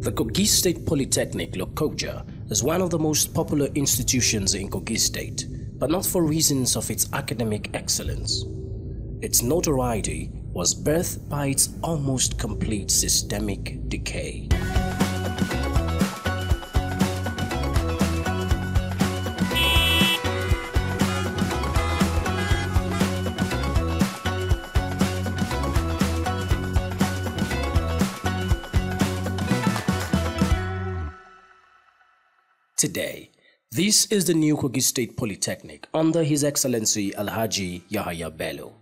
The Kogi State Polytechnic, Lokoja, is one of the most popular institutions in Kogi State, but not for reasons of its academic excellence. Its notoriety was birthed by its almost complete systemic decay. Today, this is the new Kogi State Polytechnic under His Excellency Alhaji Yahaya Bello.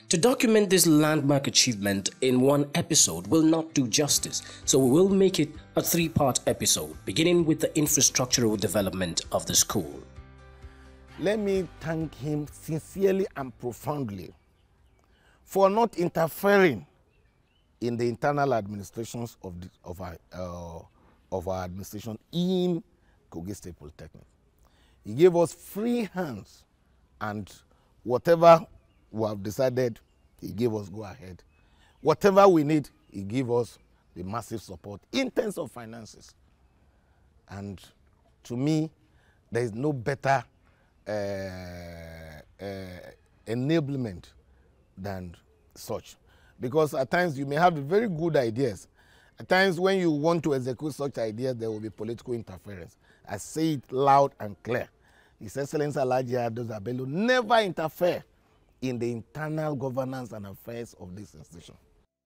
To document this landmark achievement in one episode will not do justice, so we will make it a three-part episode, beginning with the infrastructural development of the school. Let me thank him sincerely and profoundly for not interfering in the internal administrations of our administration in Kogi State Polytechnic. He gave us free hands, and whatever we have decided, he gave us go ahead. Whatever we need, he gave us the massive support in terms of finances. And to me, there is no better enablement than such. Because at times you may have very good ideas. At times when you want to execute such ideas, there will be political interference. I say it loud and clear. His Excellency Alhaji Yahaya Bello never interfere in the internal governance and affairs of this institution.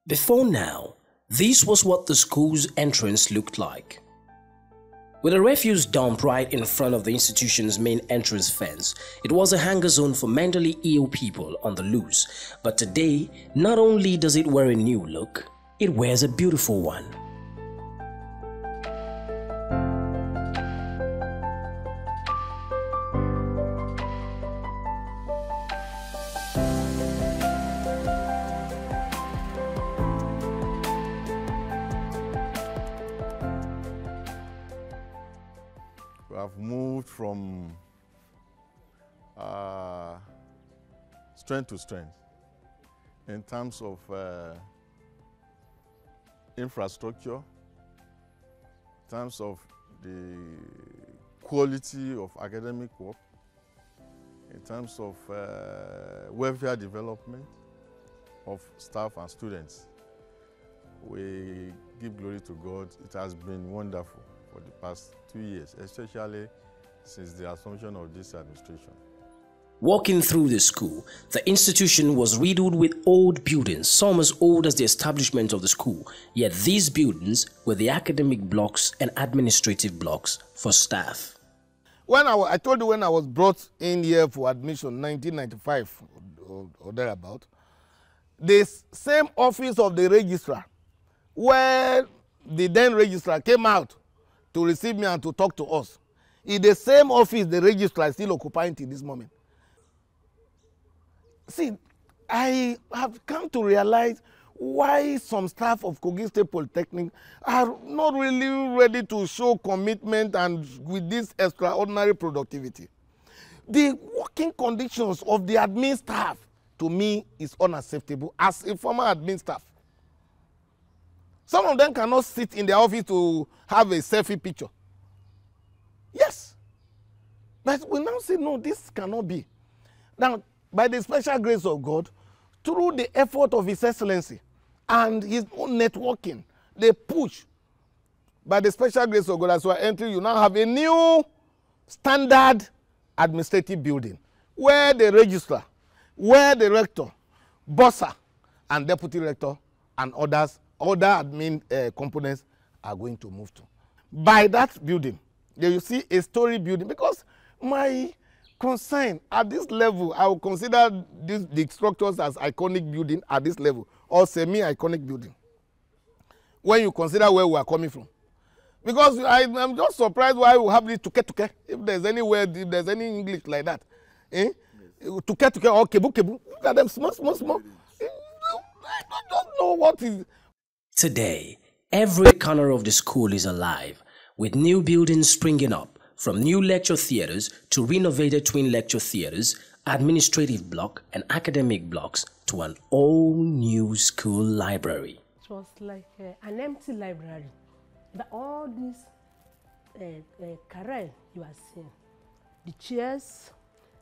Before now, this was what the school's entrance looked like. With a refuse dump right in front of the institution's main entrance fence, it was a hangar zone for mentally ill people on the loose. But today, not only does it wear a new look, it wears a beautiful one. We have moved from strength to strength in terms of infrastructure, in terms of the quality of academic work, in terms of welfare development of staff and students. We give glory to God. It has been wonderful for the past 2 years, especially since the assumption of this administration. Walking through the school, the institution was riddled with old buildings, some as old as the establishment of the school, yet these buildings were the academic blocks and administrative blocks for staff. When I told you when I was brought in here for admission, 1995 or thereabout, the same office of the registrar, where the then registrar came out to receive me and to talk to us, in the same office the registrar is still occupying till this moment. See, I have come to realize why some staff of Kogi State Polytechnic are not really ready to show commitment and with this extraordinary productivity. The working conditions of the admin staff, to me, is unacceptable as a former admin staff. Some of them cannot sit in their office to have a selfie picture. Yes. But we now say, no, this cannot be. Now, by the special grace of God, through the effort of His Excellency and his own networking, they push. By the special grace of God, as we are entering, you now have a new standard administrative building where the registrar, where the rector, bursar, and deputy rector, and other admin components are going to move to. By that building, you see a story building, because my concern at this level, I will consider the structures as iconic building at this level, or semi-iconic building, when you consider where we are coming from. Because I'm just surprised why we have this tuke, if there's any word, if there's any English like that. Tuke or kebu. Look at them, small. I don't know what is. Today, every corner of the school is alive, with new buildings springing up, from new lecture theaters to renovated twin lecture theaters, administrative block and academic blocks to an all-new school library. It was like an empty library. all these carrel you are seeing, the chairs,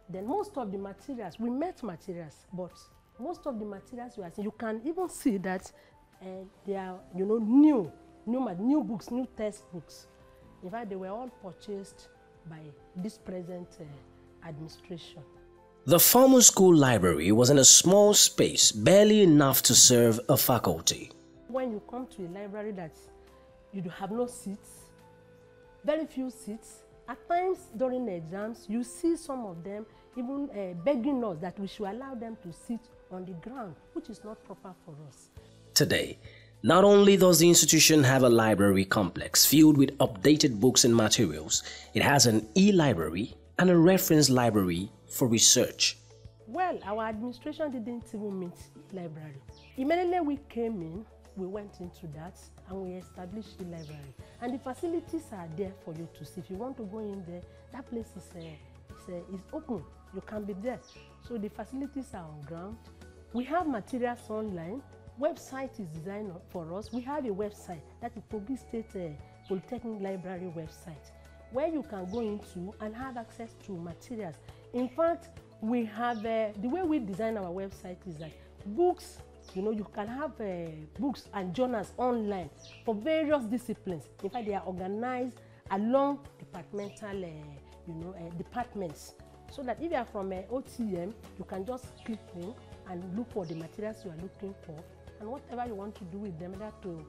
then most of the materials, we met materials, but most of the materials you are seeing, you can even see that they are, you know, new books, new textbooks. In fact, they were all purchased by this present administration. The former school library was in a small space, barely enough to serve a faculty. When you come to a library that you have no seats, very few seats, at times during the exams, you see some of them even begging us that we should allow them to sit on the ground, which is not proper for us. Today, not only does the institution have a library complex filled with updated books and materials, it has an e-library and a reference library for research. Well, our administration didn't even meet e-library. Immediately we came in, we went into that and we established the library. And the facilities are there for you to see. If you want to go in there, that place is open. You can be there. So the facilities are on ground. We have materials online. Website is designed for us. We have a website, that is Kogi State Polytechnic Library website, where you can go into and have access to materials. In fact, we have, the way we design our website is that books, you know, you can have books and journals online for various disciplines. In fact, they are organized along departmental, departments. So that if you are from OTM, you can just click in and look for the materials you are looking for, and whatever you want to do with them, either to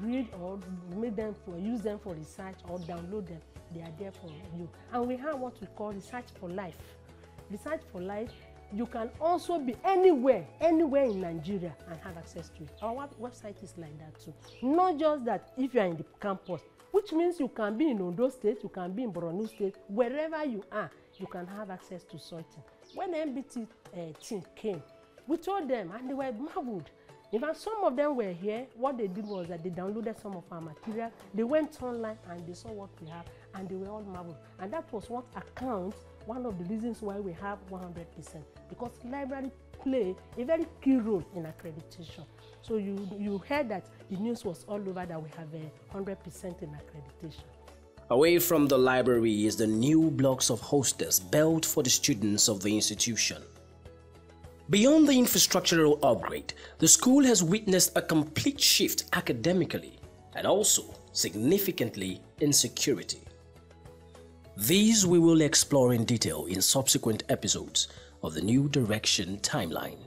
read or make them for, use them for research or download them, they are there for you. And we have what we call Research for Life. Research for Life, you can also be anywhere in Nigeria and have access to it. Our website is like that too. Not just that if you are in the campus, which means you can be in Ondo State, you can be in Borno State, wherever you are, you can have access to something. When the NDT team came, we told them and they were marveled. In fact, some of them were here. What they did was that they downloaded some of our material. They went online and they saw what we have, and they were all marveled. And that was what accounts one of the reasons why we have 100%, because library play a very key role in accreditation. So you heard that the news was all over that we have 100% in accreditation. Away from the library is the new blocks of hostels built for the students of the institution. Beyond the infrastructural upgrade, the school has witnessed a complete shift academically and also significantly in security. These we will explore in detail in subsequent episodes of the New Direction Timeline.